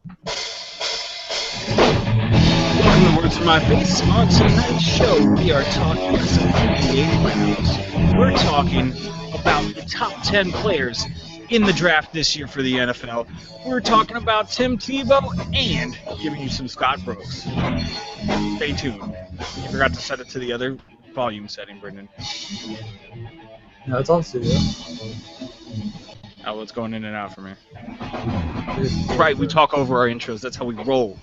Welcome to Words from My Face. On tonight's show, we are talking some NBA rounds. We're talking about the top 10 players in the draft this year for the NFL. We're talking about Tim Tebow and giving you some Scott Brooks. Stay tuned. You forgot to set it to the other volume setting, Brendan. No, it's on studio. Oh, it's going in and out for me. Right, we talk over our intros. That's how we roll.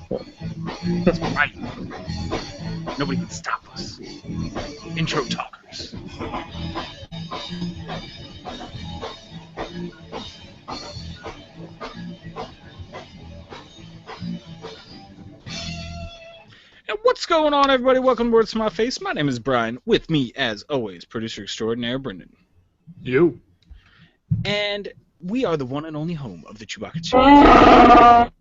That's right. Nobody can stop us. Intro talkers. And what's going on, everybody? Welcome to Words to My Face. My name is Brian. With me, as always, producer extraordinaire, Brendan. You. And we are the one and only home of the Chewbacca Chance.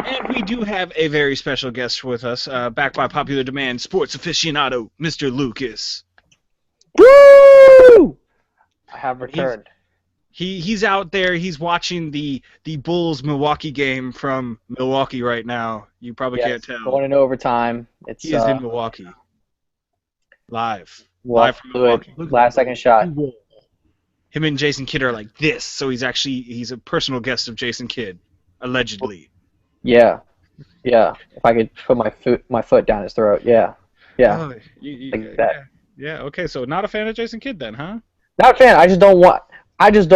And we do have a very special guest with us, back by popular demand, sports aficionado, Mr. Lucas. Woo! I have returned. He's out there. He's watching the Bulls-Milwaukee game from Milwaukee right now. You probably can't tell. Going into overtime. He is in Milwaukee. Live. Well, Live from Milwaukee. Last second shot. Him and Jason Kidd are like this, so he's a personal guest of Jason Kidd, allegedly. Yeah. If I could put my foot down his throat, yeah. Oh, like that. Yeah, okay, so not a fan of Jason Kidd then, huh? Not a fan. I just don't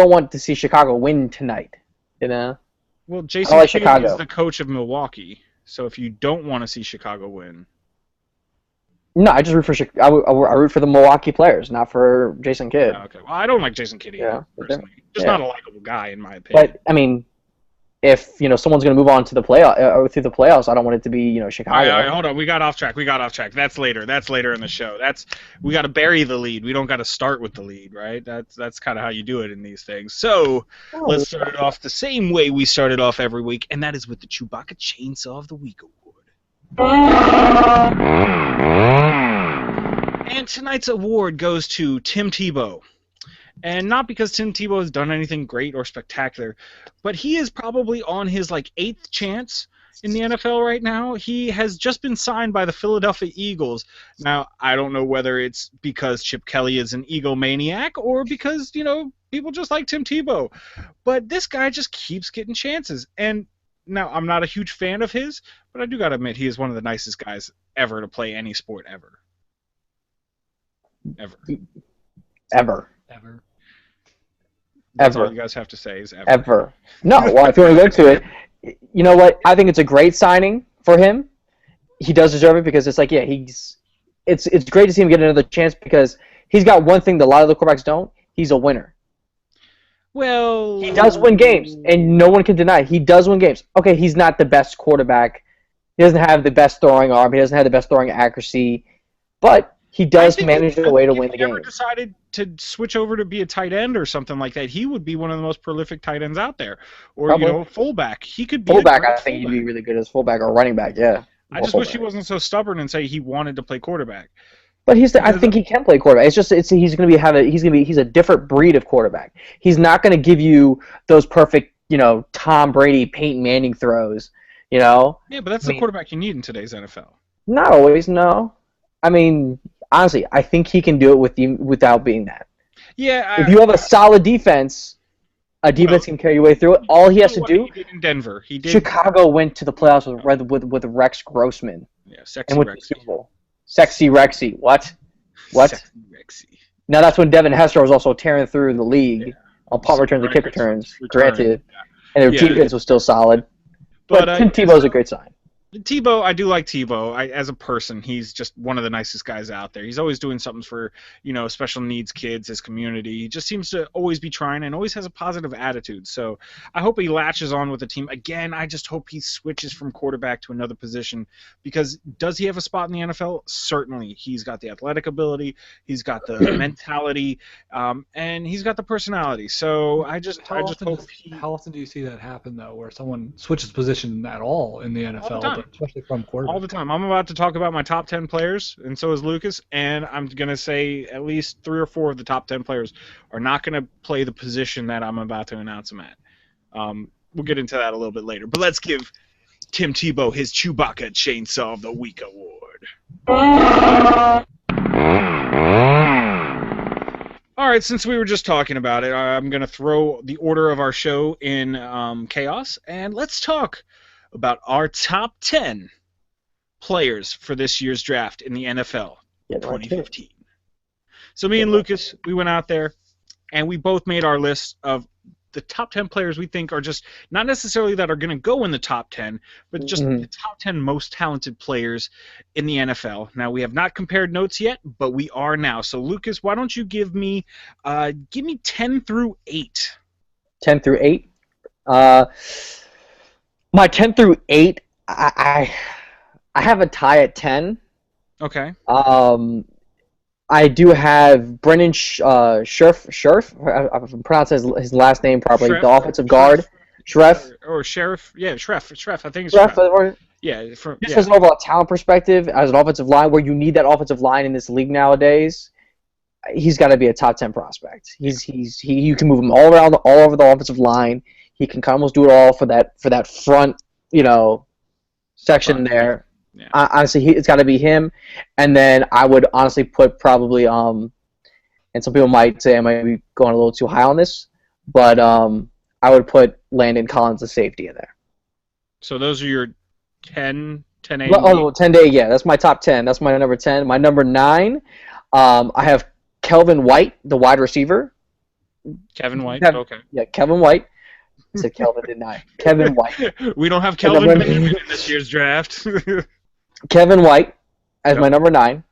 want to see Chicago win tonight. You know? Well, Jason Kidd is the coach of Milwaukee, so if you don't want to see Chicago win. No, I just root for I root for the Milwaukee players, not for Jason Kidd. Oh, okay. Well, I don't like Jason Kidd either, personally. Just not a likable guy, in my opinion. But I mean, if someone's going to move on to the through the playoffs, I don't want it to be Chicago. All right, hold on. We got off track. That's later. That's later in the show. We got to bury the lead. We don't got to start with the lead, right? That's kind of how you do it in these things. So let's start it off the same way we started off every week, and that is with the Chewbacca Chainsaw of the Week Award. And tonight's award goes to Tim Tebow. And not because Tim Tebow has done anything great or spectacular, but he is probably on his 8th chance in the NFL right now. He has just been signed by the Philadelphia Eagles. Now, I don't know whether it's because Chip Kelly is an Eagle maniac or because, people just like Tim Tebow. But this guy just keeps getting chances. And now, I'm not a huge fan of his, but I do got to admit he is one of the nicest guys ever to play any sport ever. Ever. That's all you guys have to say is ever. No, well, if you want to go to it, you know what? I think it's a great signing for him. He does deserve it because it's it's great to see him get another chance because he's got one thing that a lot of the quarterbacks don't. He's a winner. Well, he does win games, and no one can deny it. He does win games. Okay, he's not the best quarterback. He doesn't have the best throwing arm. He doesn't have the best throwing accuracy, but he does manage a way to win the game. If he ever decided to switch over to be a tight end or something like that, he would be one of the most prolific tight ends out there. Or, fullback. He could be fullback. I think he'd be really good as fullback or running back, yeah. I just wish he wasn't so stubborn and say he wanted to play quarterback. But I think he can play quarterback. It's just he's a different breed of quarterback. He's not going to give you those perfect, Tom Brady, Peyton Manning throws, Yeah, but that's the quarterback you need in today's NFL. Not always, no. I mean, honestly, I think he can do it without being that. Yeah. If you have a solid defense, a defense can carry your way through it. All he has to do. He did in Denver. Chicago went to the playoffs with Rex Grossman. Yeah, sexy Rexy. Sexy Rexy. What? Sexy Rexy. Now that's when Devin Hester was also tearing through the league on punt returns and kick returns. Granted, and their defense was still solid. But Tim Tebow's a great sign. Tebow, I do like Tebow. As a person, he's just one of the nicest guys out there. He's always doing something for, special needs kids, his community. He just seems to always be trying and always has a positive attitude. So I hope he latches on with the team. Again, I just hope he switches from quarterback to another position because does he have a spot in the NFL? Certainly. He's got the athletic ability, he's got the mentality, and he's got the personality. So I just hope How often do you see that happen, though, where someone switches position at all in the NFL? Especially from quarterback. All the time. I'm about to talk about my top 10 players, and so is Lucas, and I'm going to say at least 3 or 4 of the top 10 players are not going to play the position that I'm about to announce them at. we'll get into that a little bit later. But let's give Tim Tebow his Chewbacca Chainsaw of the Week award. All right, since we were just talking about it, I'm going to throw the order of our show in chaos, and let's talk about our top 10 players for this year's draft in the NFL 2015. So me and Lucas, we went out there, and we both made our list of the top 10 players we think are just not necessarily that are going to go in the top 10, but just the top 10 most talented players in the NFL. Now, we have not compared notes yet, but we are now. So, Lucas, why don't you give me 10 through 8? 10 through 8? My 10 through 8, I have a tie at 10. Okay. I do have Brennan Scherf. I'm pronouncing his last name properly. Schreff. The offensive guard. Schreff. Or Sheriff. Yeah, Schreff. I think it's Schreff. Schreff. Yeah. Just as an overall talent perspective, as an offensive line, where you need that offensive line in this league nowadays, he's got to be a top 10 prospect. You can move him all over the offensive line. He can almost do it all for that front, section there. Yeah. Honestly, it's got to be him, and then I would honestly put probably and some people might say I might be going a little too high on this, but I would put Landon Collins, the safety, in there. So those are your 10, 10A? Oh, 10A, yeah. That's my top 10. That's my number 10. My number 9, I have Kelvin White, the wide receiver. Kevin White? Okay. Yeah, Kevin White. I said Kelvin, didn't I? Kevin White. We don't have Kelvin in this year's draft. Kevin White as my number 9.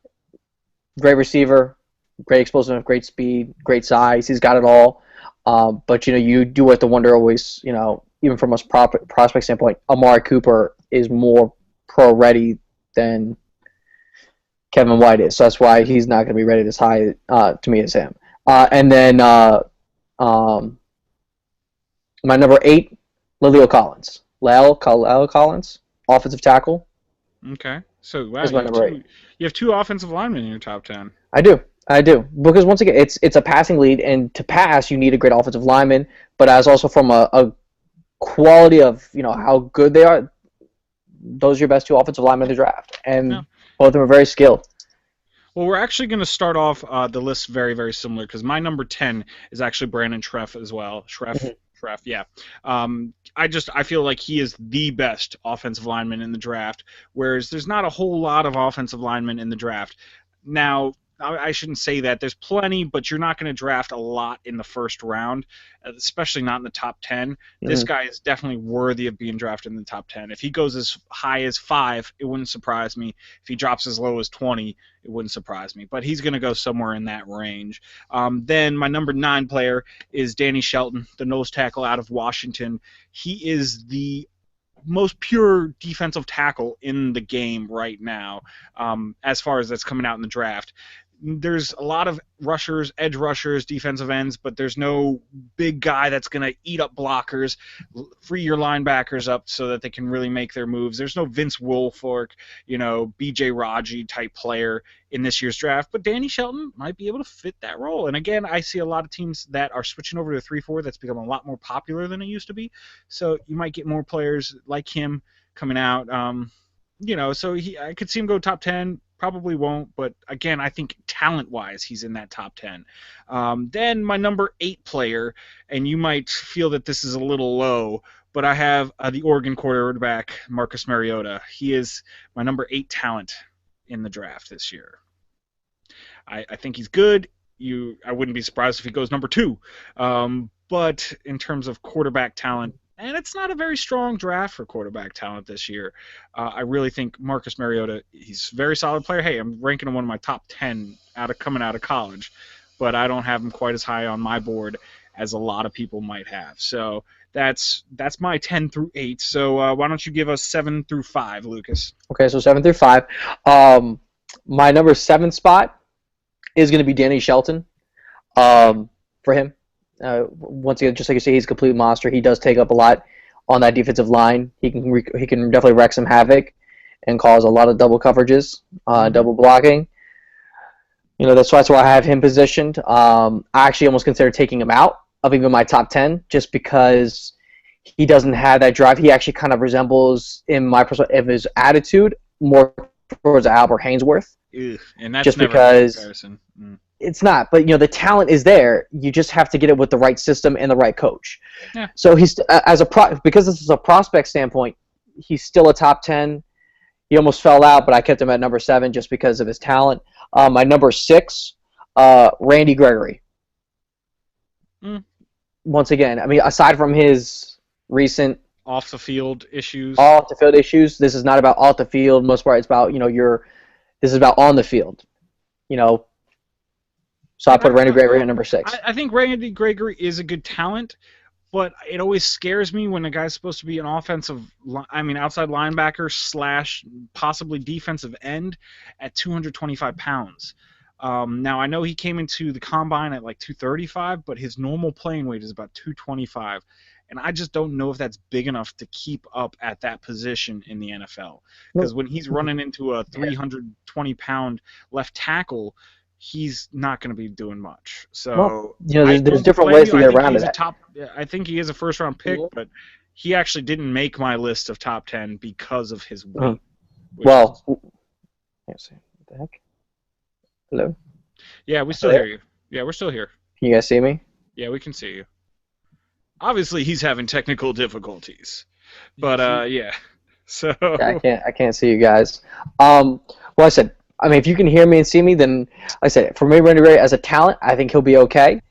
Great receiver, great explosiveness, great speed, great size. He's got it all. But you do have to wonder always. Even from a prospect standpoint, Amari Cooper is more pro ready than Kevin White is. So that's why he's not going to be rated as high to me as him. And then my number 8, La'el Collins. La'el Collins, offensive tackle. Okay. So, wow, you have two offensive linemen in your top 10. I do. Because, once again, it's a passing lead, and to pass, you need a great offensive lineman. But as also from a quality of, how good they are, those are your best 2 offensive linemen in the draft. And both of them are very skilled. Well, we're actually going to start off the list very, very similar, because my number 10 is actually Brandon Schreff as well. Schreff, yeah. I feel like he is the best offensive lineman in the draft, whereas there's not a whole lot of offensive linemen in the draft. Now, I shouldn't say that. There's plenty, but you're not going to draft a lot in the first round, especially not in the top 10. Mm-hmm. This guy is definitely worthy of being drafted in the top 10. If he goes as high as 5, it wouldn't surprise me. If he drops as low as 20, it wouldn't surprise me. But he's going to go somewhere in that range. Then my number 9 player is Danny Shelton, the nose tackle out of Washington. He is the most pure defensive tackle in the game right now, as far as that's coming out in the draft. There's a lot of rushers, edge rushers, defensive ends, but there's no big guy that's going to eat up blockers, free your linebackers up so that they can really make their moves. There's no Vince Wilfork, B.J. Raji type player in this year's draft, but Danny Shelton might be able to fit that role. And again, I see a lot of teams that are switching over to 3-4. That's become a lot more popular than it used to be. So you might get more players like him coming out. So I could see him go top 10. Probably won't, but again, I think talent-wise, he's in that top 10. Then my number 8 player, and you might feel that this is a little low, but I have the Oregon quarterback, Marcus Mariota. He is my number 8 talent in the draft this year. I think he's good. I wouldn't be surprised if he goes number 2. But in terms of quarterback talent, and it's not a very strong draft for quarterback talent this year. I really think Marcus Mariota, he's a very solid player. Hey, I'm ranking him one of my top 10 coming out of college, but I don't have him quite as high on my board as a lot of people might have. So that's my 10 through 8. So why don't you give us 7 through 5, Lucas? Okay, so 7 through 5. My number 7 spot is going to be Danny Shelton for him. Once again, just like you say, he's a complete monster. He does take up a lot on that defensive line. He can definitely wreak some havoc and cause a lot of double coverages, double blocking. That's why I have him positioned. I actually almost consider taking him out of even my top 10 just because he doesn't have that drive. He actually kind of resembles, in my perspective, his attitude more towards Albert Hainsworth. Ugh, and that's Just never because a comparison. it's not, but the talent is there. You just have to get it with the right system and the right coach. Yeah. So he's because this is a prospect standpoint, he's still a top 10. He almost fell out, but I kept him at number 7 just because of his talent. My number 6, Randy Gregory. Once again, I mean, aside from his recent off the field issues, this is not about off the field. Most part, it's about this is about on the field. So I put Randy Gregory at number 6. I think Randy Gregory is a good talent, but it always scares me when a guy's supposed to be an outside linebacker / possibly defensive end at 225 pounds. Now, I know he came into the combine at like 235, but his normal playing weight is about 225. And I just don't know if that's big enough to keep up at that position in the NFL. Because when he's running into a 320-pound left tackle, he's not going to be doing much. So there's different ways to get around it. I think he is a first-round pick, but he actually didn't make my list of top 10 because of his weight. What the heck? Hello? Yeah, we still hear you. Yeah, we're still here. Can you guys see me? Yeah, we can see you. Obviously, he's having technical difficulties, but yeah. So yeah, I can't see you guys. Well, I said, I mean, if you can hear me and see me, then like I said, for me, Randy Gregory as a talent, I think he'll be okay.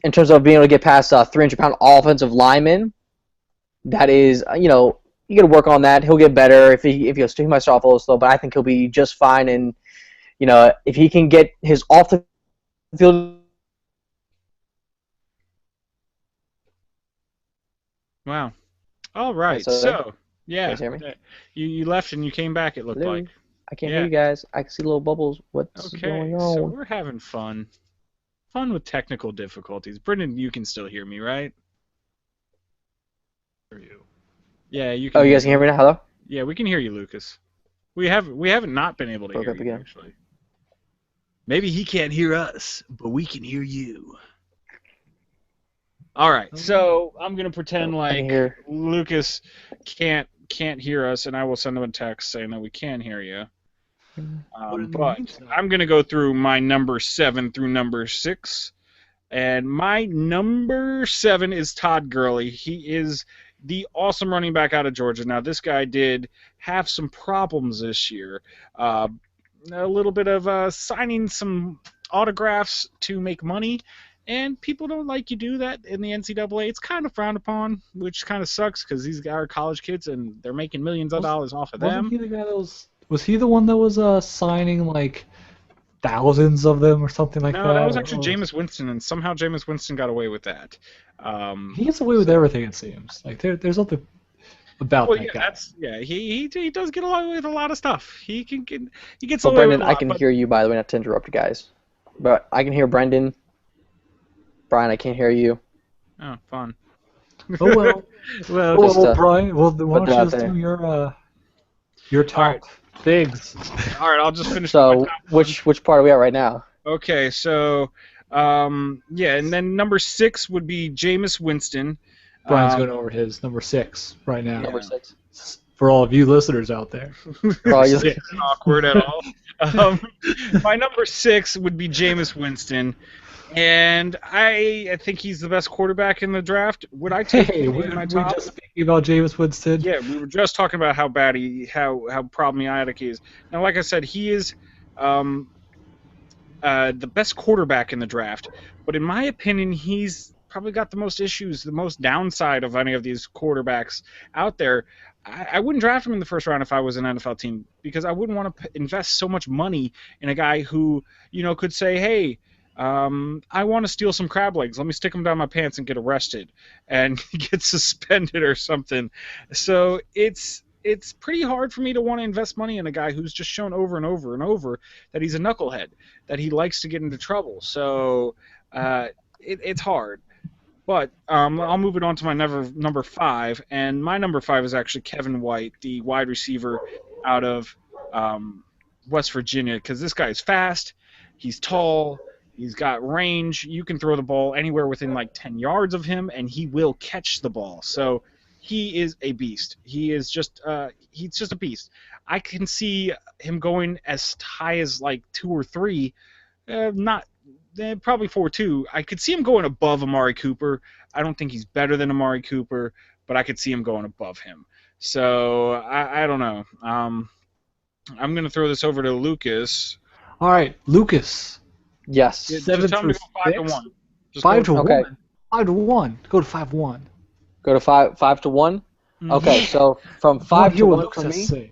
In terms of being able to get past 300-pound offensive lineman, that is, you got to work on that. He'll get better if he might start off a little slow, but I think he'll be just fine. And if he can get his off the field. Wow. All right. So yeah, you left and you came back. It looked like. I can't hear you guys. I can see little bubbles. What's going on? So we're having fun. Fun with technical difficulties. Brendan, you can still hear me, right? Yeah, you can. Oh, you guys can hear me now? Hello? Yeah, we can hear you, Lucas. We haven't not been able to hear you again. Actually. Maybe he can't hear us, but we can hear you. All right, so I'm gonna pretend like Lucas can't hear us, and I will send him a text saying that we can hear you. But I'm gonna go through my number 7 through number 6, and my number 7 is Todd Gurley. He is the awesome running back out of Georgia. Now, this guy did have some problems this year. A little bit of signing some autographs to make money. And people don't like you do that in the NCAA. It's kind of frowned upon, which kind of sucks because these guys are college kids and they're making millions of dollars off of them. Wasn't he the guy that was he the one that was signing like thousands of them or something like that? No, that was actually Jameis Winston, and somehow Jameis Winston got away with that. He gets away with everything, it seems. Like there's something about that guy. He does get away with a lot of stuff. He gets away Brendan, with a lot. I can hear you, by the way, not to interrupt you guys, but I can hear Brendan. Brian, I can't hear you. Oh, fun. Oh well. well, Brian. Well, why don't you just do your top things? All right, I'll just finish. So, which part are we at right now? Okay, so and then number 6 would be Jameis Winston. Brian's going over his number 6 right now. Number 6. For all of you listeners out there. It's awkward at all. My number 6 would be Jameis Winston. And I think he's the best quarterback in the draft. Would I take him in my top? We just speaking about Jameis Winston? Yeah, we were just talking about how problematic he is. Now, like I said, he is the best quarterback in the draft. But in my opinion, he's probably got the most issues, the most downside of any of these quarterbacks out there. I wouldn't draft him in the first round if I was an NFL team because I wouldn't want to invest so much money in a guy who, could say, hey, I want to steal some crab legs. Let me stick them down my pants and get arrested and get suspended or something. So it's pretty hard for me to want to invest money in a guy who's just shown over and over and over that he's a knucklehead, that he likes to get into trouble. So it's hard. But I'll move it on to my number 5, and my number 5 is actually Kevin White, the wide receiver out of West Virginia, because this guy is fast, he's tall, He's got range. You can throw the ball anywhere within like 10 yards of him, and he will catch the ball. So he is a beast. He's just a beast. I can see him going as high as like 2 or 3, not probably 4-2. I could see him going above Amari Cooper. I don't think he's better than Amari Cooper, but I could see him going above him. So I don't know. I'm going to throw this over to Lucas. All right, Lucas. Yes. Yeah, 7 just tell him through to go 5 to 6. 1. Just 5 to Okay. 1. 5 to 1. Go to 5-1. Go to 5 to 1. Okay, so from 5 to 1 for me,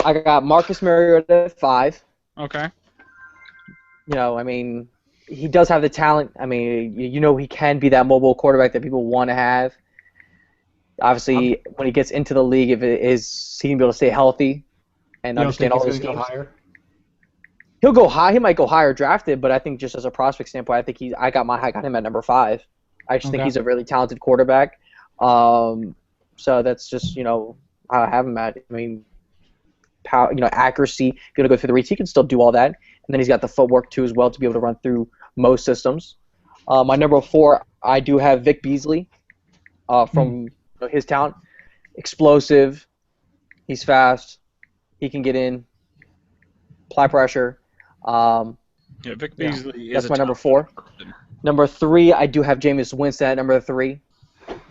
I got Marcus Mariota at 5. Okay. You know, I mean, he does have the talent. I mean, you know, he can be that mobile quarterback that people want to have. Obviously, when he gets into the league, if it is, he can be able to stay healthy and understand all those schemes. He'll go high. He might go higher drafted, but I think just as a prospect standpoint, I got him at number 5. I just think he's a really talented quarterback. So that's just, you know, how I have him at. I mean, power, you know, accuracy, be able to go through the reads. He can still do all that. And then he's got the footwork too as well to be able to run through most systems. My number 4, I do have Vic Beasley from his talent. Explosive. He's fast. He can get in. Apply pressure. Vic Beasley is that's my number 4. Number 3, I do have Jameis Winston at number 3.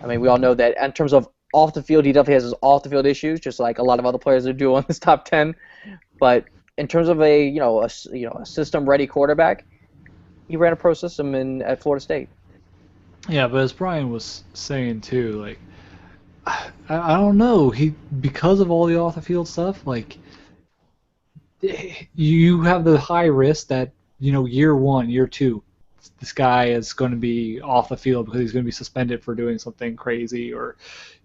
I mean, we all know that in terms of off the field, he definitely has his off the field issues, just like a lot of other players that do on this top 10. But in terms of a system ready quarterback, he ran a pro system at Florida State. Yeah, but as Brian was saying too, like I don't know, because of all the off the field stuff, like you have the high risk that, you know, year 1, year 2, this guy is going to be off the field because he's going to be suspended for doing something crazy, or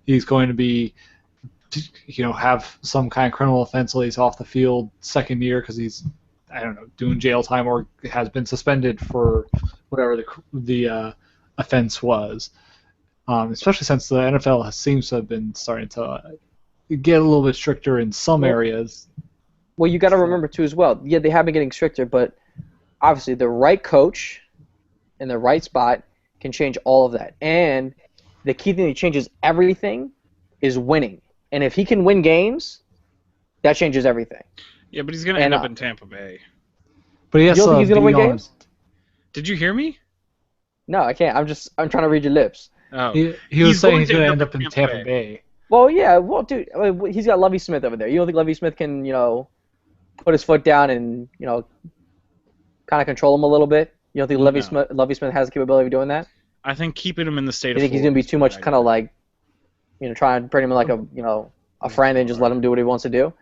he's going to be, you know, have some kind of criminal offense while he's off the field second year because he's, I don't know, doing jail time or has been suspended for whatever the offense was. Especially since the NFL seems to have been starting to get a little bit stricter in some areas. Well, you got to remember too as well. Yeah, they have been getting stricter, but obviously the right coach in the right spot can change all of that. And the key thing that changes everything is winning. And if he can win games, that changes everything. Yeah, but he's going to end up in Tampa Bay. But he has you don't think he's going to win games? Did you hear me? No, I can't. I'm trying to read your lips. Oh. He was saying he's going to end up in Tampa Bay. Well, yeah. Well, dude, I mean, he's got Lovie Smith over there. You don't think Lovie Smith can, you know, put his foot down and, you know, kind of control him a little bit? You don't think Lovie Smith has the capability of doing that? I think keeping him in the state of Florida. You think he's going to be too much kind of like, you know, try and bring him like a friend and just let him do what he wants to do?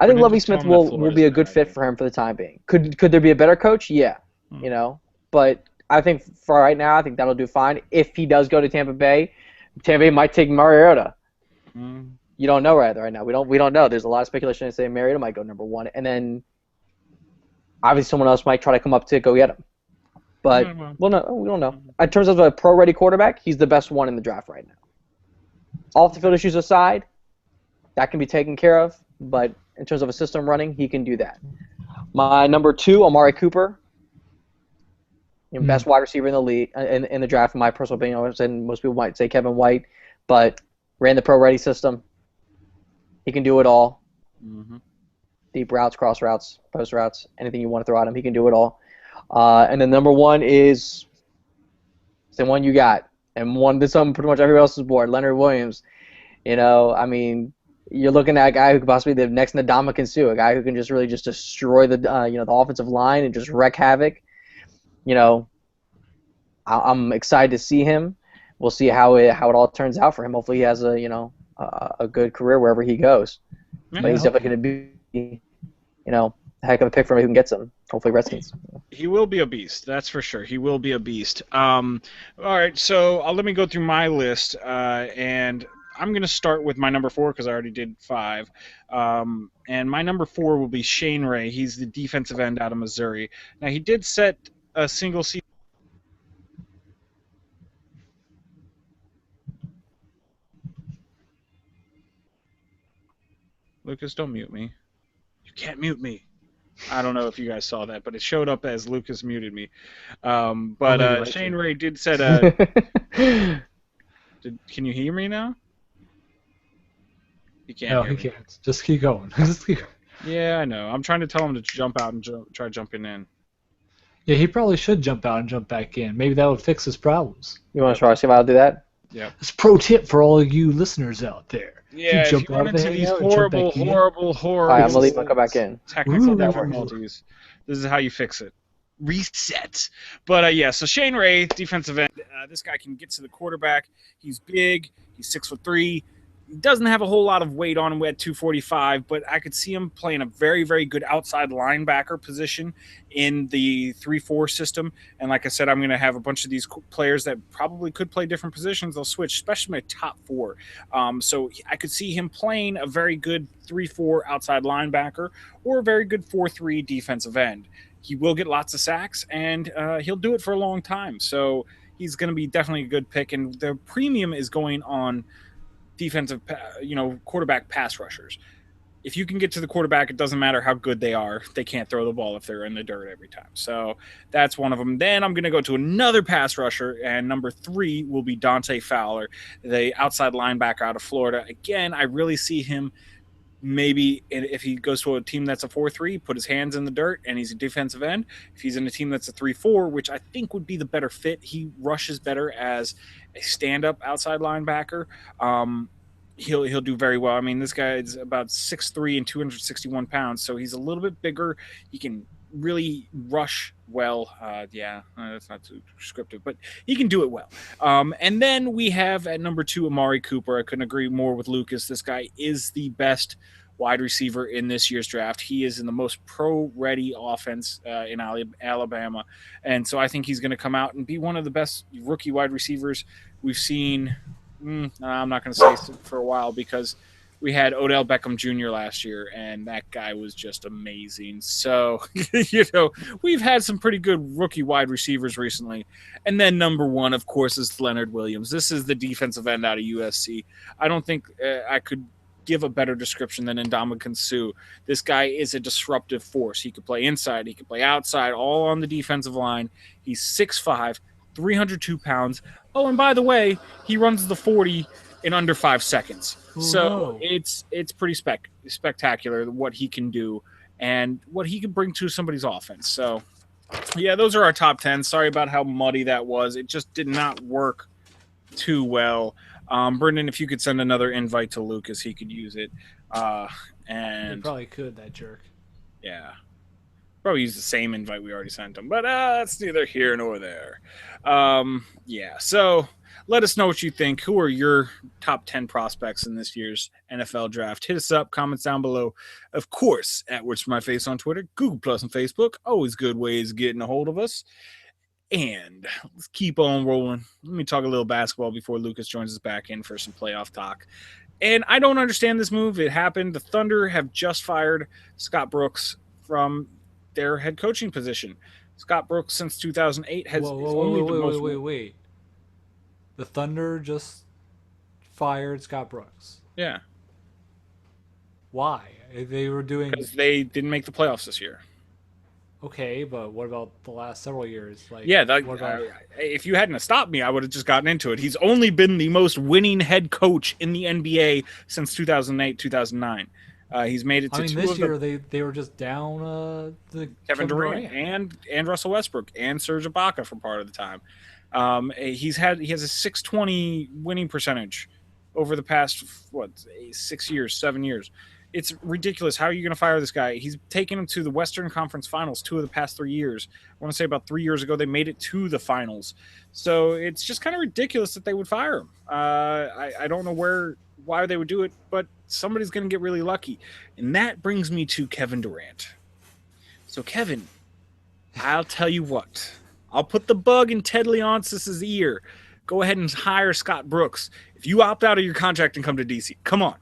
I think Lovie Smith will be a good fit for him for the time being. Could there be a better coach? Yeah, you know. But I think for right now, I think that'll do fine. If he does go to Tampa Bay might take Mariota. You don't know right now. We don't know. There's a lot of speculation to say Mariota might go number 1, and then obviously someone else might try to come up to go get him. But we don't know. In terms of a pro-ready quarterback, he's the best one in the draft right now. Off the field issues aside, that can be taken care of. But in terms of a system running, he can do that. My number 2, Amari Cooper. Best wide receiver in the league, in the draft, in my personal opinion. And most people might say Kevin White, but ran the pro-ready system. He can do it all. Deep routes, cross routes, post routes, anything you want to throw at him, he can do it all. And then number 1 is the one you got, and one that's on pretty much everybody else's board, Leonard Williams. You know, I mean, you're looking at a guy who could possibly be the next Ndamukong Suh, a guy who can just really just destroy the the offensive line and just wreak havoc. You know, I'm excited to see him. We'll see how it all turns out for him. Hopefully, he has a good career wherever he goes. But he's definitely going to be, a heck of a pick for me who can get some. Hopefully, Redskins. He will be a beast. That's for sure. He will be a beast. All right, so let me go through my list, and I'm going to start with my number 4 because I already did 5. And my number 4 will be Shane Ray. He's the defensive end out of Missouri. Now, he did set a single season. Lucas, don't mute me. You can't mute me. I don't know if you guys saw that, but it showed up as Lucas muted me. Maybe right Shane here. Ray did said, can you hear me now? You can't No, hear he me. can't. Just keep going. Just keep. Yeah, I know. I'm trying to tell him to jump out and try jumping in. Yeah, he probably should jump out and jump back in. Maybe that would fix his problems. You want to try to see if I'll do that? Yeah. That's a pro tip for all of you listeners out there. Yeah, if you run into these horrible All right, I'm gonna leave and come back in. technical Ooh. difficulties, this is how you fix it. Reset. But yeah, so Shane Ray, defensive end. This guy can get to the quarterback. He's big. He's 6'3". He doesn't have a whole lot of weight on him at 245, but I could see him playing a very, very good outside linebacker position in the 3-4 system. And like I said, I'm going to have a bunch of these players that probably could play different positions. They'll switch, especially my top 4. So I could see him playing a very good 3-4 outside linebacker or a very good 4-3 defensive end. He will get lots of sacks, and he'll do it for a long time. So he's going to be definitely a good pick. And the premium is going on defensive, quarterback pass rushers. If you can get to the quarterback, it doesn't matter how good they are. They can't throw the ball if they're in the dirt every time. So that's one of them. Then I'm going to go to another pass rusher, and number 3 will be Dante Fowler, the outside linebacker out of Florida. Again, I really see him maybe if he goes to a team that's a 4-3, put his hands in the dirt, and he's a defensive end. If he's in a team that's a 3-4, which I think would be the better fit, he rushes better as a stand-up outside linebacker. He'll do very well. I mean, this guy is about 6'3" and 261 pounds, so he's a little bit bigger. He can really rush well. That's not too descriptive, but he can do it well. And then we have at number 2 Amari Cooper. I couldn't agree more with Lucas. This guy is the best wide receiver in this year's draft. He is in the most pro-ready offense in Alabama, and so I think he's going to come out and be one of the best rookie wide receivers we've seen. I'm not going to say for a while because we had Odell Beckham Jr. last year, and that guy was just amazing. So, we've had some pretty good rookie wide receivers recently. And then number 1, of course, is Leonard Williams. This is the defensive end out of USC. I don't think I could give a better description than Ndamukong Suh. This guy is a disruptive force. He could play inside. He could play outside, all on the defensive line. He's 6'5", 302 pounds. Oh, and by the way, he runs the 40 in under 5 seconds. So it's pretty spectacular what he can do and what he can bring to somebody's offense. So, yeah, those are our top 10. Sorry about how muddy that was. It just did not work too well. Brendan, if you could send another invite to Lucas, he could use it. And he probably could, that jerk. Yeah. Probably use the same invite we already sent him, but that's neither here nor there. So let us know what you think. Who are your top 10 prospects in this year's NFL draft? Hit us up, comments down below. Of course, at Words for My Face on Twitter, Google Plus, and Facebook. Always good ways of getting a hold of us. And let's keep on rolling. Let me talk a little basketball before Lucas joins us back in for some playoff talk. And I don't understand this move. It happened. The Thunder have just fired Scott Brooks from their head coaching position. Scott Brooks, since 2008, has wait. The Thunder just fired Scott Brooks. Yeah. Why? They were doing because they didn't make the playoffs this year. Okay, but what about the last several years? If you hadn't stopped me, I would have just gotten into it. He's only been the most winning head coach in the NBA since 2008, 2009. He's made it to this year they were just down the Kevin Durant and Russell Westbrook and Serge Ibaka for part of the time. He has a 620 winning percentage over the past 7 years. It's ridiculous. How are you going to fire this guy? He's taken him to the Western Conference Finals 2 of the past 3 years. I want to say about 3 years ago they made it to the finals. So it's just kind of ridiculous that they would fire him. I don't know why they would do it, but somebody's going to get really lucky. And that brings me to Kevin Durant. So, Kevin, I'll tell you what. I'll put the bug in Ted Leonsis' ear. Go ahead and hire Scott Brooks. If you opt out of your contract and come to DC, come on.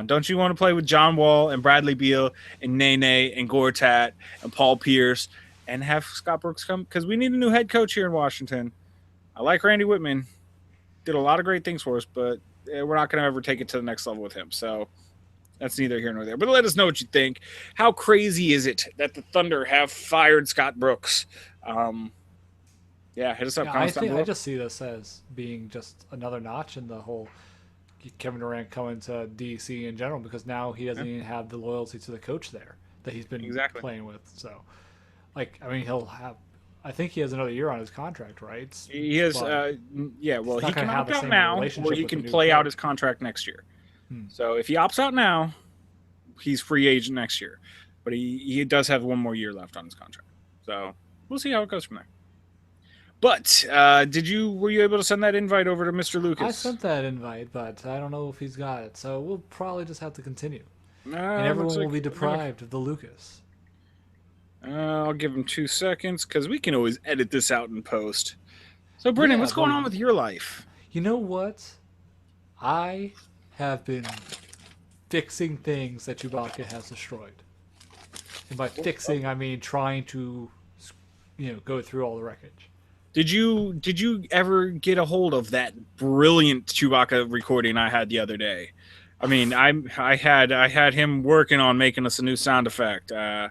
Don't you want to play with John Wall and Bradley Beal and Nene and Gortat and Paul Pierce and have Scott Brooks come? Because we need a new head coach here in Washington. I like Randy Whitman. Did a lot of great things for us, but we're not going to ever take it to the next level with him. So that's neither here nor there. But let us know what you think. How crazy is it that the Thunder have fired Scott Brooks? Yeah, hit us up. Yeah, I just see this as being just another notch in the whole Kevin Durant coming to DC in general, because now he doesn't even have the loyalty to the coach there that he's been playing with. So, like, I mean, I think he has another year on his contract, right? He has, yeah. Well, he can opt out now, or he can play out his contract next year. So if he opts out now, he's free agent next year. But he does have one more year left on his contract. So we'll see how it goes from there. But were you able to send that invite over to Mr. Lucas? I sent that invite, but I don't know if he's got it. So we'll probably just have to continue. And everyone will be deprived of the Lucas. I'll give him 2 seconds, because we can always edit this out in post. So, Brennan, what's going on with your life? You know what? I have been fixing things that Chewbacca has destroyed. And by fixing, I mean trying to, go through all the wreckage. Did you ever get a hold of that brilliant Chewbacca recording I had the other day? I mean, I had him working on making us a new sound effect. I'm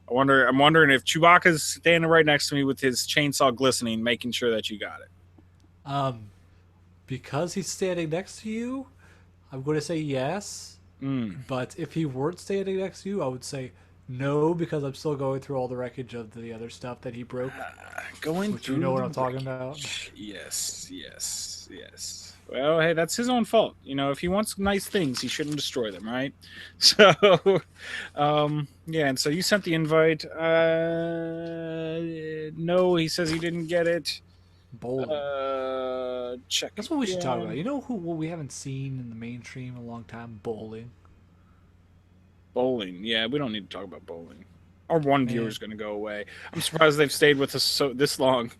wondering if Chewbacca's standing right next to me with his chainsaw glistening, making sure that you got it. Because he's standing next to you, I'm going to say yes. But if he weren't standing next to you, I would say no, because I'm still going through all the wreckage of the other stuff that he broke. You know what I'm talking about? Yes. Well, hey, that's his own fault. If he wants nice things, he shouldn't destroy them, right? So, yeah, and so you sent the invite. No, he says he didn't get it. Bowling. Check. That's what we should talk about. You know what we haven't seen in the mainstream in a long time? Bowling. Bowling. Yeah, we don't need to talk about bowling. Our one viewer's going to go away. I'm surprised they've stayed with us this long.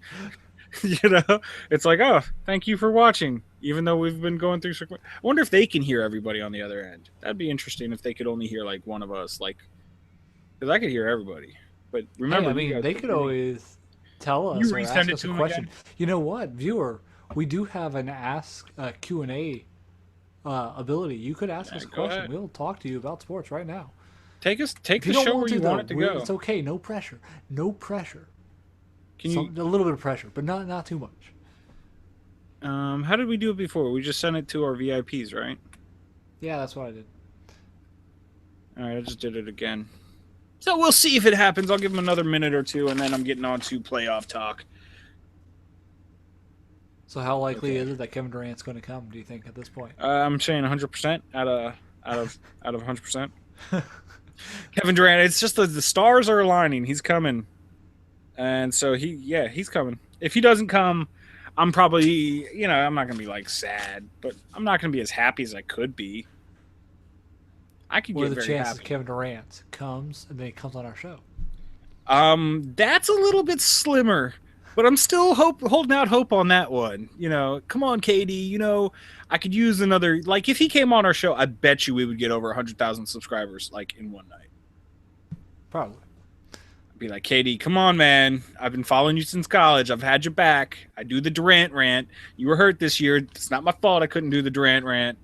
It's like, oh, thank you for watching, even though we've been going through. I wonder if they can hear everybody on the other end. That'd be interesting if they could only hear like one of us, because I could hear everybody. But remember, they could always tell us or ask us a question. Again? You know what, viewer? We do have an ask Q&A ability. You could ask us a question. Ahead. We'll talk to you about sports right now. Take the show where you want it to go. It's okay. No pressure. A little bit of pressure, but not too much. How did we do it before? We just sent it to our VIPs, right? Yeah, that's what I did. All right, I just did it again. So we'll see if it happens. I'll give him another minute or two, and then I'm getting on to playoff talk. So how likely is it that Kevin Durant's going to come, do you think, at this point? I'm saying 100% out of 100%. Kevin Durant, it's just the stars are aligning. He's coming. And so he's coming. If he doesn't come, I'm probably, I'm not going to be sad, but I'm not going to be as happy as I could be. I could get very happy. What are the chances Kevin Durant comes and then he comes on our show? That's a little bit slimmer, but I'm still holding out hope on that one. Come on, KD. I could use another. If he came on our show, I bet you we would get over 100,000 subscribers in one night. Probably. I'd be like, KD, come on, man. I've been following you since college. I've had your back. I do the Durant rant. You were hurt this year. It's not my fault I couldn't do the Durant rant.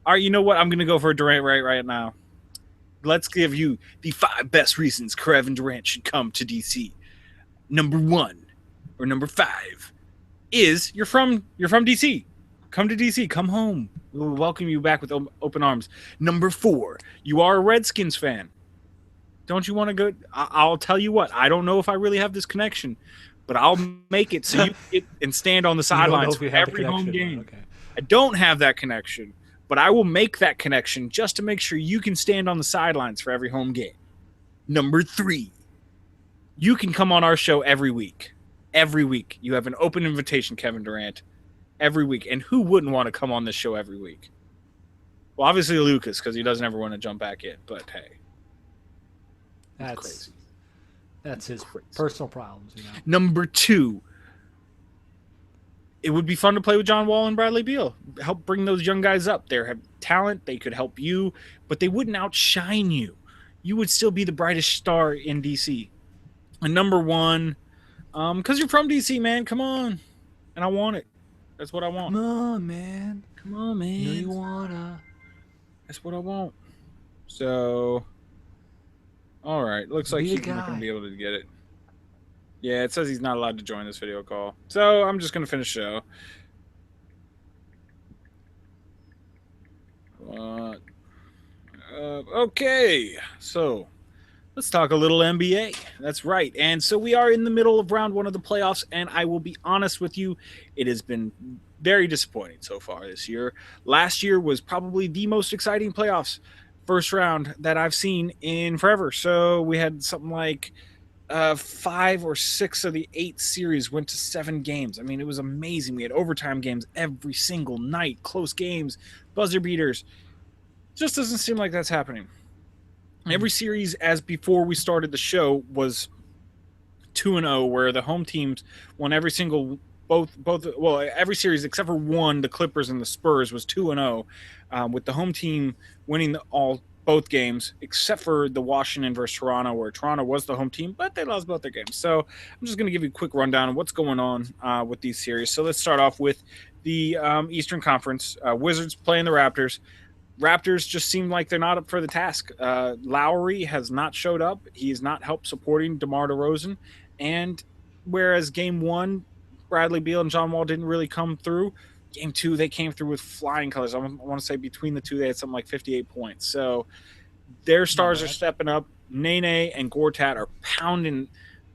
All right, you know what? I'm going to go for a Durant rant right now. Let's give you the 5 best reasons Kevin Durant should come to DC. Number 1 or number 5 is you're from DC. Come to DC. Come home. We will welcome you back with open arms. Number 4, you are a Redskins fan. Don't you want to go? I'll tell you what. I don't know if I really have this connection, but I'll make it so you get and stand on the sidelines for every home game. Okay. I don't have that connection, but I will make that connection just to make sure you can stand on the sidelines for every home game. Number 3, you can come on our show every week. Every week. You have an open invitation, Kevin Durant. Every week. And who wouldn't want to come on this show every week? Well, obviously Lucas, because he doesn't ever want to jump back in. But hey. That's crazy. That's his personal problems, Number 2. It would be fun to play with John Wall and Bradley Beal. Help bring those young guys up. They have talent. They could help you, but they wouldn't outshine you. You would still be the brightest star in DC. And number 1, because you're from DC, man. Come on. And I want it. That's what I want. Come on, man. Come on, man. You wanna. That's what I want. So, all right. Looks like Be he's the not going to guy. be able to get it. Yeah, it says he's not allowed to join this video call. So I'm just going to finish the show. Okay, so let's talk a little NBA. That's right. And so we are in the middle of round one of the playoffs, and I will be honest with you, it has been very disappointing so far this year. Last year was probably the most exciting playoffs first round that I've seen in forever. So we had something like 5 or 6 of the 8 series went to 7 games. I mean, it was amazing. We had overtime games every single night, close games, buzzer beaters. Just doesn't seem like that's happening. Every series, as before we started the show, was 2-0, where the home teams won every single every series except for one, the Clippers and the Spurs, was 2-0, with the home team winning both games except for the Washington versus Toronto, where Toronto was the home team, but they lost both their games. So I'm just going to give you a quick rundown of what's going on with these series. So let's start off with the Eastern Conference. Wizards playing the Raptors. Raptors just seem like they're not up for the task. Lowry has not showed up. He's not helped supporting DeMar DeRozan. And whereas game one, Bradley Beal and John Wall didn't really come through, game two, they came through with flying colors. I want to say between the two, they had something like 58 points. So their stars are stepping up. Nene and Gortat are pounding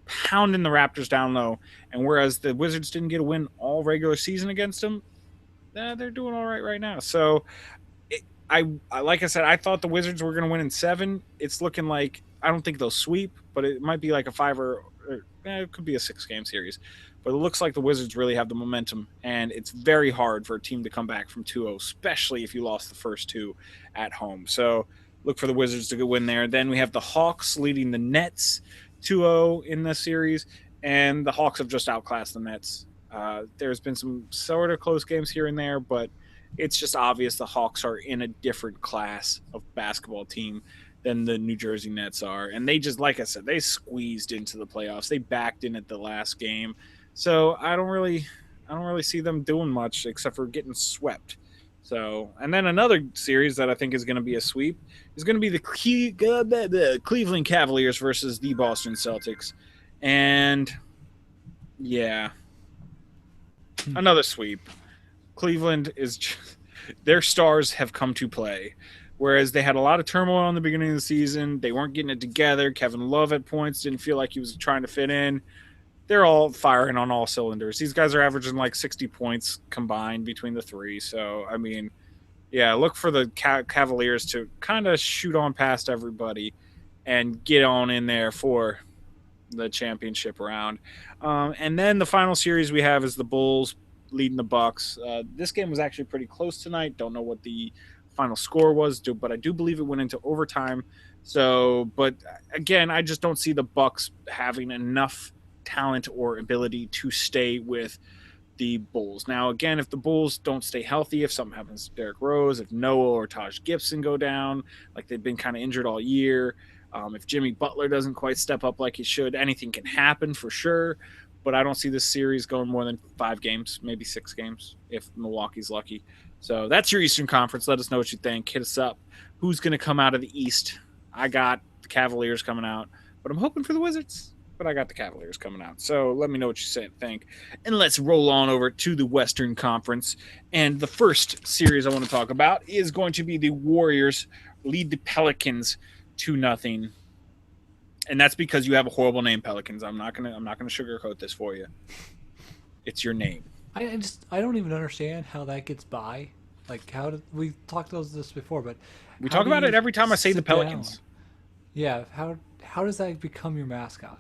the Raptors down low. And whereas the Wizards didn't get a win all regular season against them, they're doing all right now. So I like I said, I thought the Wizards were going to win in 7. It's looking like I don't think they'll sweep, but it might be like a 5 or it could be a 6-game series. But it looks like the Wizards really have the momentum, and it's very hard for a team to come back from 2-0, especially if you lost the first 2 at home. So look for the Wizards to go win there. Then we have the Hawks leading the Nets 2-0 in the series, and the Hawks have just outclassed the Nets. There's been some sort of close games here and there, but it's just obvious the Hawks are in a different class of basketball team than the New Jersey Nets are. And they just, like I said, they squeezed into the playoffs. They backed in at the last game. So I don't really see them doing much except for getting swept. So, and then another series that I think is going to be a sweep is going to be the Cleveland Cavaliers versus the Boston Celtics. And yeah, another sweep. Cleveland is just, their stars have come to play. Whereas they had a lot of turmoil in the beginning of the season. They weren't getting it together. Kevin Love at points didn't feel like he was trying to fit in. They're all firing on all cylinders. These guys are averaging like 60 points combined between the three. So, I mean, yeah, look for the Cavaliers to kind of shoot on past everybody and get on in there for the championship round. And then the final series we have is the Bulls leading the Bucks. This game was actually pretty close tonight. Don't know what the final score was, but I do believe it went into overtime. So, but again, I just don't see the Bucks having enough talent or ability to stay with the Bulls. Now, again, if the Bulls don't stay healthy, if something happens to Derrick Rose, if Noah or Taj Gibson go down, like they've been kind of injured all year, if Jimmy Butler doesn't quite step up like he should, anything can happen for sure. But I don't see this series going more than 5 games, maybe 6 games if Milwaukee's lucky. So that's your Eastern Conference. Let us know what you think. Hit us up. Who's going to come out of the East? I got the Cavaliers coming out, but I'm hoping for the Wizards. But I got the Cavaliers coming out. So let me know what you think. And let's roll on over to the Western Conference. And the first series I want to talk about is going to be the Warriors lead the Pelicans 2-0. And that's because you have a horrible name, Pelicans. I'm not gonna sugarcoat this for you. It's your name. I don't even understand how that gets by. Like, how did we talked about this before? But we talk about it every time I say the Pelicans. Down? Yeah, how does that become your mascot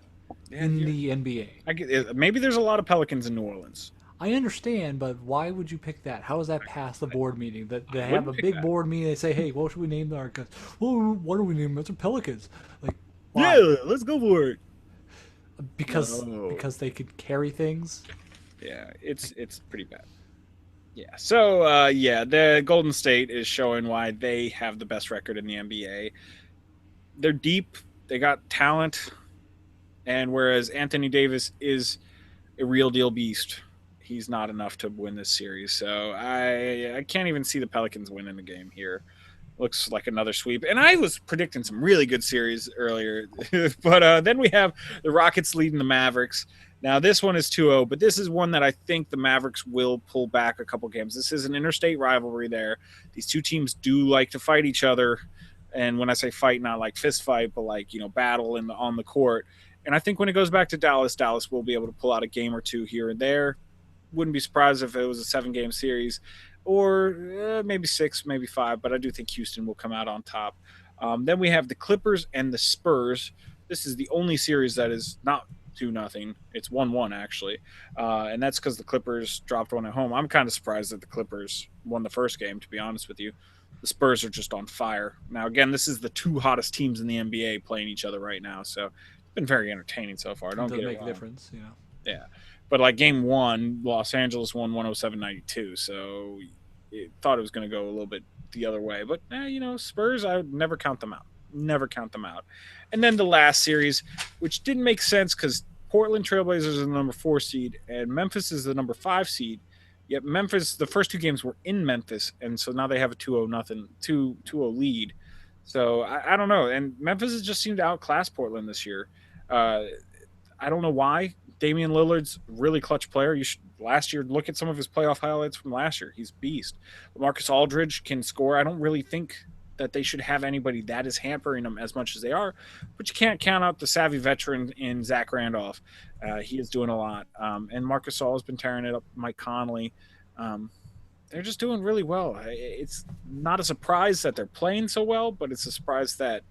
in the NBA? Maybe there's a lot of Pelicans in New Orleans. I understand, but why would you pick that? How does that pass the board meeting? That they have a big board meeting. They say, "Hey, what should we name our guys? Well, what do we name them? It's the Pelicans." Like, why? Yeah, let's go for it. Because they could carry things. Yeah, it's pretty bad. Yeah. So the Golden State is showing why they have the best record in the NBA. They're deep. They got talent, and whereas Anthony Davis is a real deal beast, he's not enough to win this series. So I can't even see the Pelicans winning the game here. looks like another sweep. And I was predicting some really good series earlier. But then we have the Rockets leading the Mavericks. Now, this one is 2-0, but this is one that I think the Mavericks will pull back a couple games. This is an interstate rivalry there. These two teams do like to fight each other. And when I say fight, not like fist fight, but like, battle on the court. And I think when it goes back to Dallas, Dallas will be able to pull out a game or two here and there. Wouldn't be surprised if it was a 7-game series or maybe 6, maybe 5, but I do think Houston will come out on top. Then we have the Clippers and the Spurs. This is the only series that is not 2-0. It's 1-1 actually, and that's because the Clippers dropped one at home. I'm kind of surprised that the Clippers won the first game, to be honest with you. The Spurs are just on fire. Now, again, this is the two hottest teams in the NBA playing each other right now, so it's been very entertaining so far. Don't get it wrong. It does make a difference, Yeah. But like game 1, Los Angeles won 107-92, so it thought it was going to go a little bit the other way. But, Spurs, I would never count them out. Never count them out. And then the last series, which didn't make sense because Portland Trailblazers is the number 4 seed and Memphis is the number 5 seed. Yet Memphis, the first 2 games were in Memphis, and so now they have a 2-0 lead. So I don't know. And Memphis has just seemed to outclass Portland this year. I don't know why. Damian Lillard's a really clutch player. You should last year look at some of his playoff highlights from last year. He's a beast. Marcus Aldridge can score. I don't really think that they should have anybody that is hampering them as much as they are, but you can't count out the savvy veteran in Zach Randolph. He is doing a lot. And Marcus Gasol has been tearing it up. Mike Conley. They're just doing really well. It's not a surprise that they're playing so well, but it's a surprise that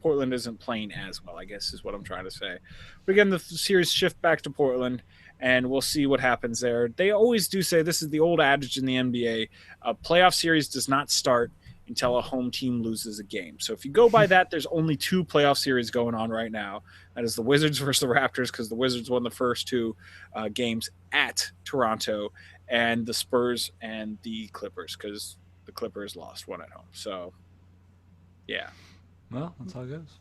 Portland isn't playing as well, I guess is what I'm trying to say. But again, the series shift back to Portland, and we'll see what happens there. They always do say, this is the old adage in the NBA, a playoff series does not start until a home team loses a game. So if you go by that, there's only 2 playoff series going on right now. That is the Wizards versus the Raptors, because the Wizards won the first 2 games at Toronto, and the Spurs and the Clippers, because the Clippers lost one at home. So, yeah. Well, that's how it goes.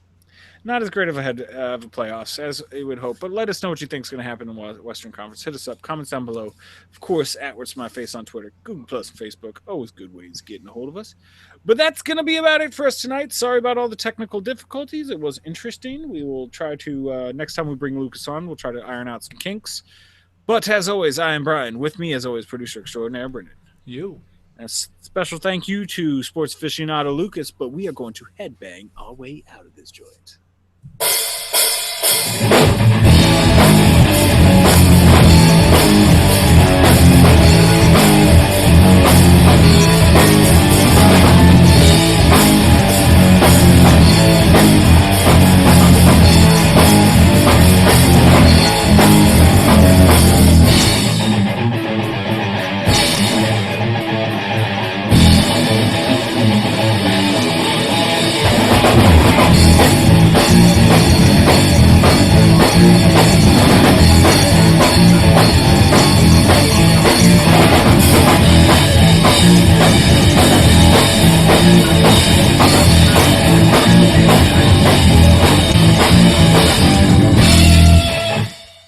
Not as great of a playoffs as you would hope, but let us know what you think is going to happen in the Western Conference. Hit us up, comments down below. Of course, at What's My Face on Twitter, Google Plus, and Facebook. Always good ways of getting a hold of us. But that's going to be about it for us tonight. Sorry about all the technical difficulties. It was interesting. We will try to, next time we bring Lucas on, we'll try to iron out some kinks. But as always, I am Brian. With me, as always, producer extraordinaire, Brendan. You. A special thank you to sports aficionado Lucas, but we are going to headbang our way out of this joint.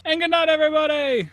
And good night, everybody!